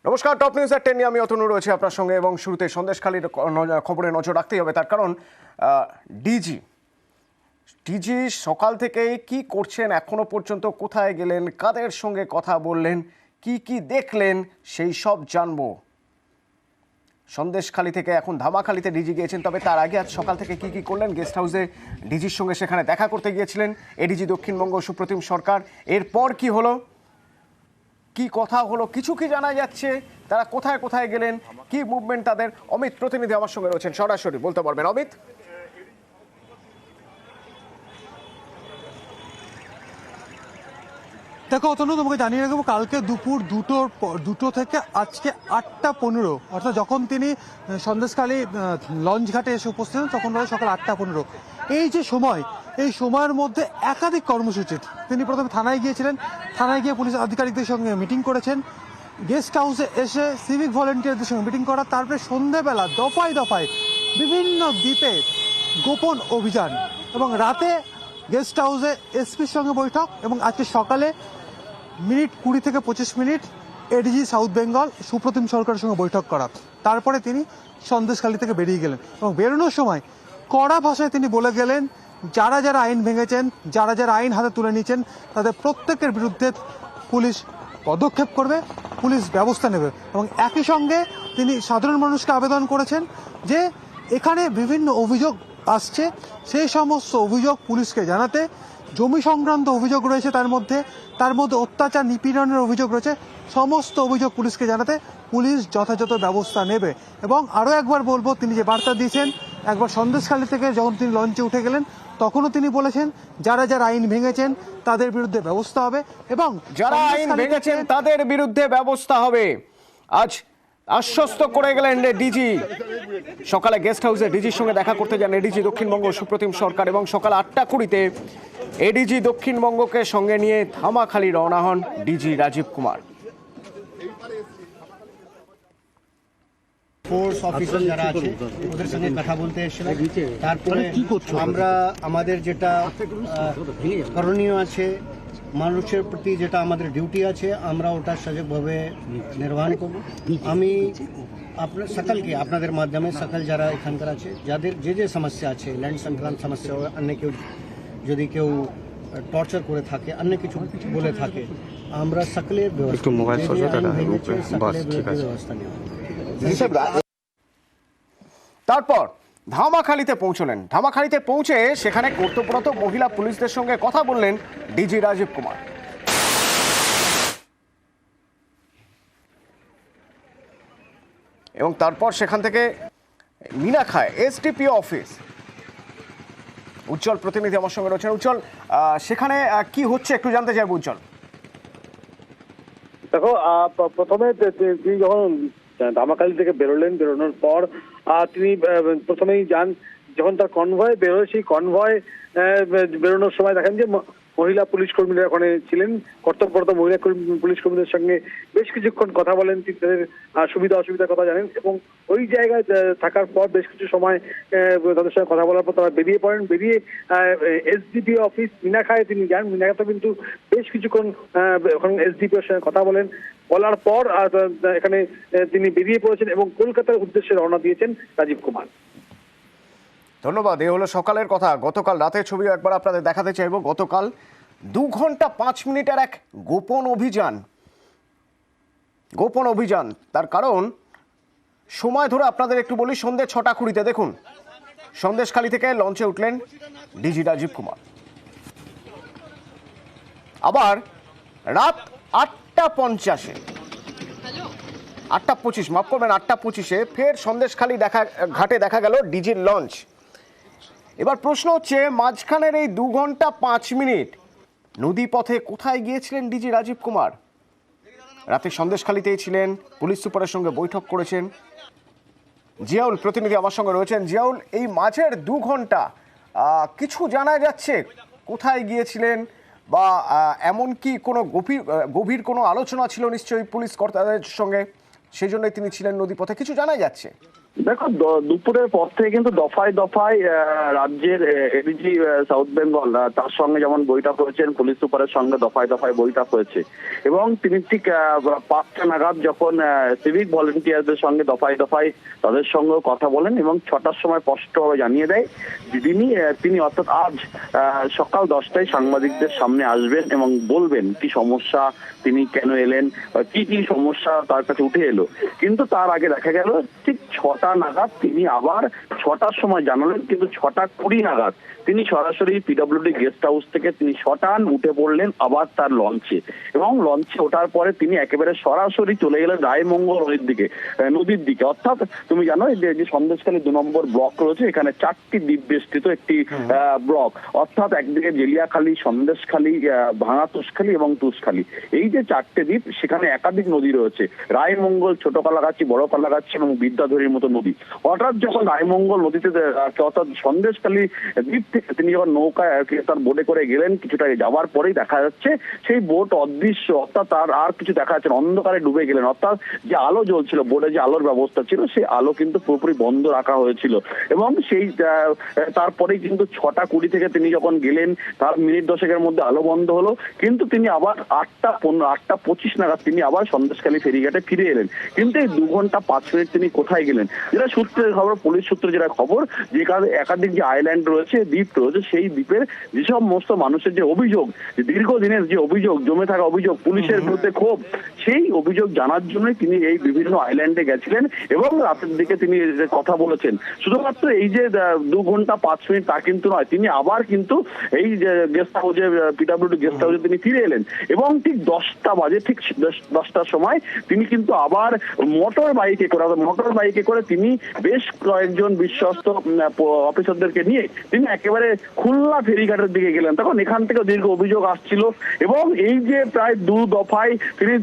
নমস্কার, top news এর 10 নিয়ে আমি অতনু রয়েছে আপনার সঙ্গে এবং শুরুতে সন্দেশখালীর খবরে নজর রাখতেই হবে। তার কারণ ডিজি সকাল থেকেই কি করছেন, এখনো পর্যন্ত কোথায় গেলেন, কাদের সঙ্গে কথা বললেন, কি কি দেখলেন, সেই সব জানবো। সন্দেশখালী থেকে এখন ধামাখালীতে ডিজি গিয়েছেন, তবে তার আগে আজ সকাল থেকে কি কি করলেন। গেস্ট হাউসে ডিজির সঙ্গে সেখানে দেখা করতে গিয়েছিলেন এডিজি দক্ষিণবঙ্গ সুপ্রতিম সরকার। এরপর কি হলো, কি কথা হলো, কিছু কি জানা যাচ্ছে, তারা কোথায় কোথায় গেলেন, কি মুভমেন্ট তাদের। অমিত প্রতিনিধি আমার সঙ্গে রয়েছেন, সরাসরি বলতে পারবেন অমিত। দেখো অতনু, তোমাকে জানিয়ে রাখবো কালকে দুপুর দুটো থেকে আজকে 8:15, অর্থাৎ যখন তিনি সন্দেশখালী লঞ্চ ঘাটে এসে উপস্থিত হন তখন রয়েছে সকাল 8:15। এই যে সময়, এই সময়ের মধ্যে একাধিক কর্মসূচি। তিনি প্রথমে থানায় গিয়েছিলেন, থানায় গিয়ে পুলিশ আধিকারিকদের সঙ্গে মিটিং করেছেন, গেস্ট হাউসে এসে সিভিক ভলেন্টিয়ারদের সঙ্গে মিটিং করা, তারপরে সন্ধ্যেবেলা দফায় দফায় বিভিন্ন দ্বীপে গোপন অভিযান, এবং রাতে গেস্ট হাউসে এসপির সঙ্গে বৈঠক, এবং আজকে সকালে 20 থেকে 25 minute ADG south Bengal Supratim সরকারের সঙ্গে বৈঠক করা। তারপরে তিনি সন্দেশখালী থেকে বেরিয়ে গেলেন, এবং বেরোনোর সময় কড়া ভাষায় তিনি বলে গেলেন যারা যারা আইন ভেঙেছেন, যারা যারা আইন হাতে তুলে নিয়েছেন, তাদের প্রত্যেকের বিরুদ্ধে পুলিশ পদক্ষেপ করবে, পুলিশ ব্যবস্থা নেবে। এবং একই সঙ্গে তিনি সাধারণ মানুষকে আবেদন করেছেন যে এখানে বিভিন্ন অভিযোগ আসছে, সেই সমস্ত অভিযোগ পুলিশকে জানাতে। জমি সংক্রান্ত অভিযোগ রয়েছে, তার মধ্যে অত্যাচার নিপীড়নের অভিযোগ রয়েছে, সমস্ত অভিযোগ পুলিশকে জানাতে পুলিশ যথাযথ ব্যবস্থা নেবে। এবং আরও একবার বলবো, তিনি যে বার্তা দিয়েছেন, একবার সন্দেশখালী থেকে যখন তিনি লঞ্চে উঠে গেলেন তখনও তিনি বলেছেন যারা যারা আইন ভেঙেছেন তাদের বিরুদ্ধে ব্যবস্থা হবে, এবং যারা আইন ভেঙেছেন তাদের বিরুদ্ধে ব্যবস্থা হবে আজ আশ্বস্ত করে গেলেন ডিজি। সকালে গেস্ট হাউসে ডিজির সঙ্গে দেখা করতে যান এডিজি দক্ষিণবঙ্গ সুপ্রতিম সরকার, এবং সকাল 8:20 এডিজি দক্ষিণবঙ্গকে সঙ্গে নিয়ে ধামাখালী রওনা হন DG Rajeev Kumar. Force officer যারা আছে ওদের সঙ্গে কথা বলতে এসেছিলাম। তারপরে আমরা আমাদের যেটা করণীয় আছে, মানুষের প্রতি যেটা আমাদের ডিউটি আছে, আমরা ওটা সঠিকভাবে নির্বাহন করব। আমি আপনার সকলকে, আপনাদের মাধ্যমে সকল যারা এখানকার আছে, যাদের যে যে সমস্যা আছে, ল্যান্ড সংক্রান্ত সমস্যা, অন্য কেউ যদি কেউ টর্চার করে থাকে, অন্য কিছু বলে থাকে, আমরা সকলের ব্যবস্থা নেওয়া। তারপর ধামাখালীতে পৌঁছলেন। ধামাখালীতে পৌঁছে সেখানে কর্তব্যরত মহিলা পুলিশদের সঙ্গে কথা বললেন ডিজি রাজীব কুমার। এবং তারপর সেখান থেকে মিনাখায় এসডিপিও অফিস। উজ্জ্বল প্রতিনিধি আমার সঙ্গে রয়েছেন। উজ্জ্বল, সেখানে কি হচ্ছে একটু জানতে চাইব উজ্জ্বল। দেখো, প্রথমে তিনি যখন ধামাখালী থেকে বেরোনোর পর তিনি প্রথমেই যান, যখন তার কনভয় বেরোয়, সেই কনভয় বেরোনোর সময় দেখেন যে মহিলা পুলিশ কর্মীরা ওখানে ছিলেন। কর্তব্যরত মহিলা পুলিশ কর্মীদের সঙ্গে বেশ কিছুক্ষণ কথা বলেন, তাদের সুবিধা অসুবিধার কথা জানেন, এবং ওই জায়গায় থাকার পর বেশ কিছু সময় তাদের সঙ্গে কথা বলার পর তারা বেরিয়ে পড়েন। বেরিয়ে এসডিপিও অফিস মিনাখায় তিনি যান। মিনাখাতে কিন্তু বেশ কিছুক্ষণ ওখানে এসডিপিওর সঙ্গে কথা বলার পর এখানে তিনি বেরিয়ে পড়েছেন এবং কলকাতার উদ্দেশ্যে রওনা দিয়েছেন রাজীব কুমার। ধন্যবাদ। এ হলো সকালের কথা। গতকাল রাতের ছবিও একবার আপনাদের দেখাতে চাইব। গতকাল 2 ঘন্টা 5 মিনিটের এক গোপন অভিযান। তার কারণ সময় ধরে আপনাদের একটু বলি, সন্ধ্যে 6:20 দেখুন সন্দেশখালী থেকে লঞ্চে উঠলেন ডিজি রাজীব কুমার। আবার রাত 8:50 8:25 মাফ করবেন 8:25 ফের সন্দেশখালী ঘাটে দেখা গেল ডিজির লঞ্চ। এবার প্রশ্ন হচ্ছে, মাঝখানের এই 2 ঘন্টা 5 মিনিট নদী পথে কোথায় গিয়েছিলেন ডিজি রাজীব কুমার? রাতে সন্দেশখালীতেই ছিলেন, পুলিশ সুপারের সঙ্গে বৈঠক করেছেন। জিয়াউল প্রতিনিধি আমার সঙ্গে রয়েছেন। জিয়াউল, এই মাঝের 2 ঘন্টা কিছু জানা যাচ্ছে কোথায় গিয়েছিলেন, বা এমন কি কোনো গভীর কোনো আলোচনা ছিল নিশ্চয়ই পুলিশ কর্তাদের সঙ্গে, সেই জন্যই তিনি ছিলেন নদীপথে, কিছু জানা যাচ্ছে? দেখো দুপুরের পর থেকে কিন্তু দফায় দফায় রাজ্যের এডিজি সাউথ বেঙ্গল তার সঙ্গে যেমন বৈঠক হয়েছেন, পুলিশ সুপারের সঙ্গে দফায় দফায় বৈঠক হয়েছে এবং তিনি ঠিক 5টা নাগাদ যখন সিভিক ভলেন্টিয়ারদের সঙ্গে দফায় দফায় তাদের সঙ্গে কথা বলেন এবং 6টার সময় স্পষ্টভাবে জানিয়ে দেয় যে তিনি অর্থাৎ আজ সকাল 10টায় সাংবাদিকদের সামনে আসবেন এবং বলবেন কি সমস্যা, তিনি কেন এলেন, কি কি সমস্যা তার কাছে উঠে এলো। কিন্তু তার আগে দেখা গেল ঠিক 6টা নাগাদ তিনি আবার 6টার সময় জানালেন, কিন্তু 6:20 নাগাদ তিনি সরাসরি পিডব্লিউডি গেস্ট হাউস থেকে তিনি সটান উঠে পড়লেন আবার তার লঞ্চে এবং লঞ্চে ওঠার পরে তিনি একেবারে সরাসরি চলে গেলেন রায়মঙ্গল নদীর দিকে। অর্থাৎ তুমি জানো যে সন্দেশখালী 2 নম্বর ব্লক রয়েছে, এখানে 4টি দ্বীপ বেষ্টিত একটি ব্লক। অর্থাৎ একদিকে জেলিয়াখালী, সন্দেশখালী, ভাঙা তুষখালী এবং তুষখালী, এই যে 4টে দ্বীপ, সেখানে একাধিক নদী রয়েছে, রায়মঙ্গল, ছোট কালাগাছি, বড় কালাগাছি এবং বিদ্যাধরীর মতো নদী। হঠাৎ যখন রায়মঙ্গল নদীতে অর্থাৎ সন্দেশখালী দ্বীপ থেকে তিনি যখন নৌকায় তার বোটে করে গেলেন, কিছুটা যাওয়ার পরেই দেখা যাচ্ছে সেই বোট অদৃশ্য, অর্থাৎ তার আর কিছু দেখা যাচ্ছে, অন্ধকারে ডুবে গেলেন। অর্থাৎ যে আলো জ্বলছিল, বোটে যে আলোর ব্যবস্থা ছিল, সেই আলো কিন্তু পুরোপুরি বন্ধ রাখা হয়েছিল এবং সেই তারপরেই কিন্তু 6:20 থেকে তিনি যখন গেলেন তার মিনিট 10-এর মধ্যে আলো বন্ধ হলো, কিন্তু তিনি আবার 8:25 নাগাদ তিনি আবার সন্দেশখালী ফেরিঘাটে ফিরে এলেন। কিন্তু এই 2 ঘন্টা 5 মিনিট তিনি কোথায় গেলেন, যেটা সূত্রের খবর, পুলিশ সূত্রে যেটা খবর, যে একাধিক যে আইল্যান্ড রয়েছে, দ্বীপ রয়েছে, সেই দ্বীপের যে সমস্ত মানুষের যে অভিযোগ, দীর্ঘদিনের যে অভিযোগ, জমে থাকা অভিযোগ, পুলিশের বিরুদ্ধে ক্ষোভ, সেই অভিযোগ জানার জন্য তিনি এই বিভিন্ন আইল্যান্ডে গেছিলেন এবং রাতের দিকে তিনি কথা বলেছেন। শুধুমাত্র এই যে 2 ঘন্টা 5 মিনিট তা কিন্তু নয়, তিনি আবার কিন্তু এই গেস্ট হাউসে, পিডব্লিউডি গেস্ট হাউসে তিনি ফিরে এলেন এবং ঠিক 10টা বাজে, ঠিক 10টার সময় তিনি কিন্তু আবার মোটর বাইকে করে তিনি বেশ কয়েকজন বিশ্বস্ত অফিসারদেরকে নিয়ে তিনি একেবারে খুলনা ফেরিঘাটের দিকে গেলেন। তখন এখান থেকে দীর্ঘ অভিযোগ আসছিল এবং এই যে প্রায় 2 দফায় তিনি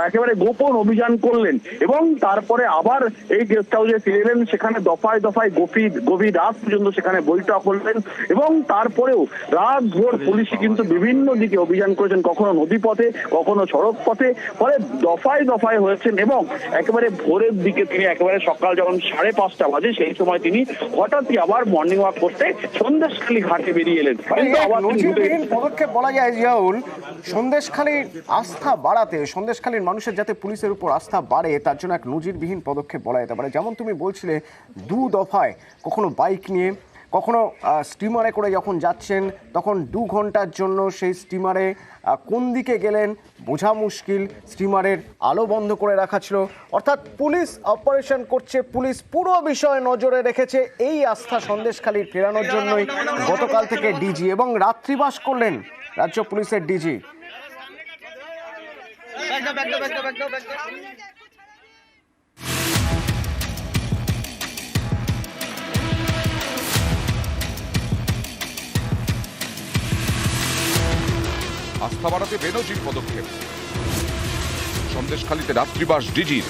একেবারে গোপন অভিযান করলেন এবং তারপরে আবার এই গেস্ট হাউসে ফিরে এলেন, সেখানে দফায় দফায় গভীর রাত পর্যন্ত সেখানে বৈঠক করলেন এবং তারপরেও রাত ভোর পুলিশ কিন্তু বিভিন্ন দিকে অভিযান করেছেন, কখনো নদীপথে, কখনো সড়ক পথে, ফলে দফায় দফায় হয়েছেন এবং একেবারে ভোরের দিকে তিনি একেবারে সকাল যখন 5:30 বাজে, সেই সময় তিনি হঠাৎই আবার মর্নিং ওয়াক করতে সন্দেশখালী ঘাটে বেরিয়ে এলেন। নজিরবিহীন পদক্ষেপ বলা যায় জিয়াউল, সন্দেশখালীর আস্থা বাড়াতে, সন্দেশখালীর মানুষের যাতে পুলিশের উপর আস্থা বাড়ে, তার জন্য এক নজিরবিহীন পদক্ষেপ বলা যেতে পারে। যেমন তুমি বলছিলে 2 দফায়, কখনো বাইক নিয়ে, কখনো স্টিমারে করে যখন যাচ্ছেন, তখন 2 ঘন্টার জন্য সেই স্টিমারে কোন দিকে গেলেন বোঝা মুশকিল, স্টিমারের আলো বন্ধ করে রাখা ছিল। অর্থাৎ পুলিশ অপারেশন করছে, পুলিশ পুরো বিষয় নজরে রেখেছে। এই আস্থা সন্দেশখালীর ফেরানোর জন্যই গতকাল থেকে ডিজি এবং রাত্রিবাস করলেন রাজ্য পুলিশের ডিজি। আস্থা বাড়াতে বেনজির পদক্ষেপ, সন্দেশখালীতে রাত্রিবাস ডিজির।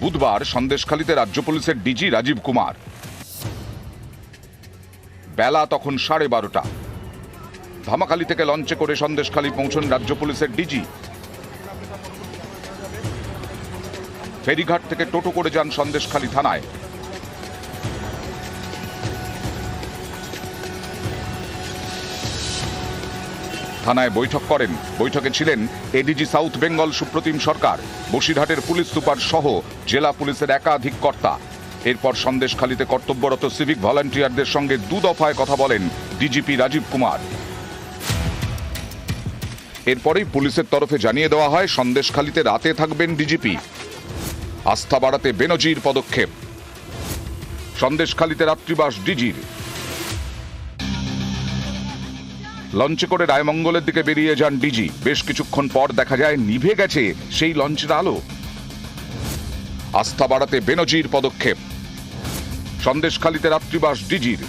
বুধবার সন্দেশখালীতে রাজ্য পুলিশের ডিজি রাজীব কুমার। বেলা তখন 12:30। ধামাখালী থেকে লঞ্চে করে সন্দেশখালী পৌঁছন রাজ্য পুলিশের ডিজি। ফেরিঘাট থেকে টোটো করে যান সন্দেশখালী থানায়। থানায় বৈঠক করেন। বৈঠকে ছিলেন এডিজি সাউথ বেঙ্গল সুপ্রতিম সরকার, বসিরহাটের পুলিশ সুপার সহ জেলা পুলিশের একাধিক কর্তা। এরপর সন্দেশখালীতে কর্তব্যরত সিভিক ভলান্টিয়ারদের সঙ্গে 2 দফায় কথা বলেন ডিজিপি রাজীব কুমার। এরপরেই পুলিশের তরফে জানিয়ে দেওয়া হয় সন্দেশখালীতে রাতে থাকবেন ডিজিপি। আস্থা বাড়াতে বেনজির পদক্ষেপ, সন্দেশখালীতে রাত্রিবাস ডিজির। লঞ্চে করে রায়মঙ্গলের দিকে বেরিয়ে যান ডিজি। বেশ কিছুক্ষণ পর দেখা যায় নিভে গেছে সেই লঞ্চের আলো। আস্থা বাড়াতে বেনজির পদক্ষেপ, সন্দেশখালীতে রাত্রিবাস ডিজির।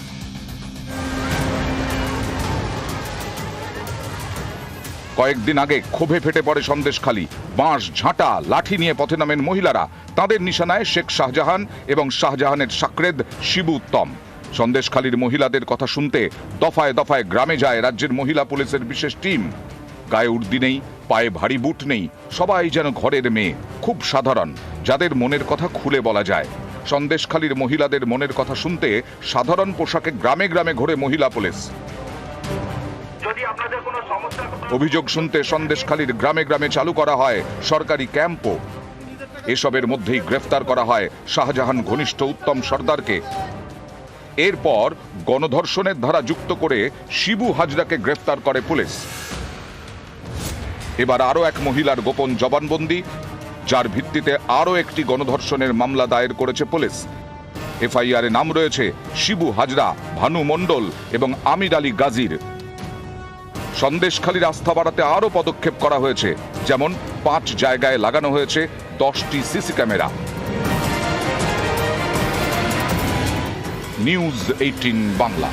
কয়েকদিন আগে ক্ষোভে ফেটে পড়ে সন্দেশখালী। বাঁশ, ঝাঁটা, লাঠি নিয়ে পথে নামেন মহিলারা। তাদের নিশানায় শেখ শাহজাহান এবং শাহজাহানের সাকরেদ শিবু উত্তম। সন্দেশখালীর মহিলাদের কথা শুনতে দফায় দফায় গ্রামে যায় রাজ্যের মহিলা পুলিশের বিশেষ টিম। গায়ে উর্দি নেই, পায়ে ভারী বুট নেই, সবাই যেন ঘরের মেয়ে, খুব সাধারণ, যাদের মনের কথা খুলে বলা যায়। সন্দেশখালীর মহিলাদের মনের কথা শুনতে সাধারণ পোশাকে গ্রামে গ্রামে ঘোরে মহিলা পুলিশ। অভিযোগ শুনতে সন্দেশখালীর গ্রামে গ্রামে চালু করা হয় সরকারি ক্যাম্পও। এসবের মধ্যেই গ্রেফতার করা হয় শাহজাহান ঘনিষ্ঠ উত্তম সর্দারকে। এরপর গণধর্ষণের ধারা যুক্ত করে শিবু হাজরাকে গ্রেফতার করে পুলিশ। এবার আরও এক মহিলার গোপন জবানবন্দি, যার ভিত্তিতে আরও একটি গণধর্ষণের মামলা দায়ের করেছে পুলিশ। এফআইআরে নাম রয়েছে শিবু হাজরা, ভানু মণ্ডল এবং আমির আলী গাজীর। সন্দেশখালীর আস্থা বাড়াতে আরও পদক্ষেপ করা হয়েছে, যেমন 5 জায়গায় লাগানো হয়েছে 10টি সিসি ক্যামেরা। নিউজ 18 বাংলা।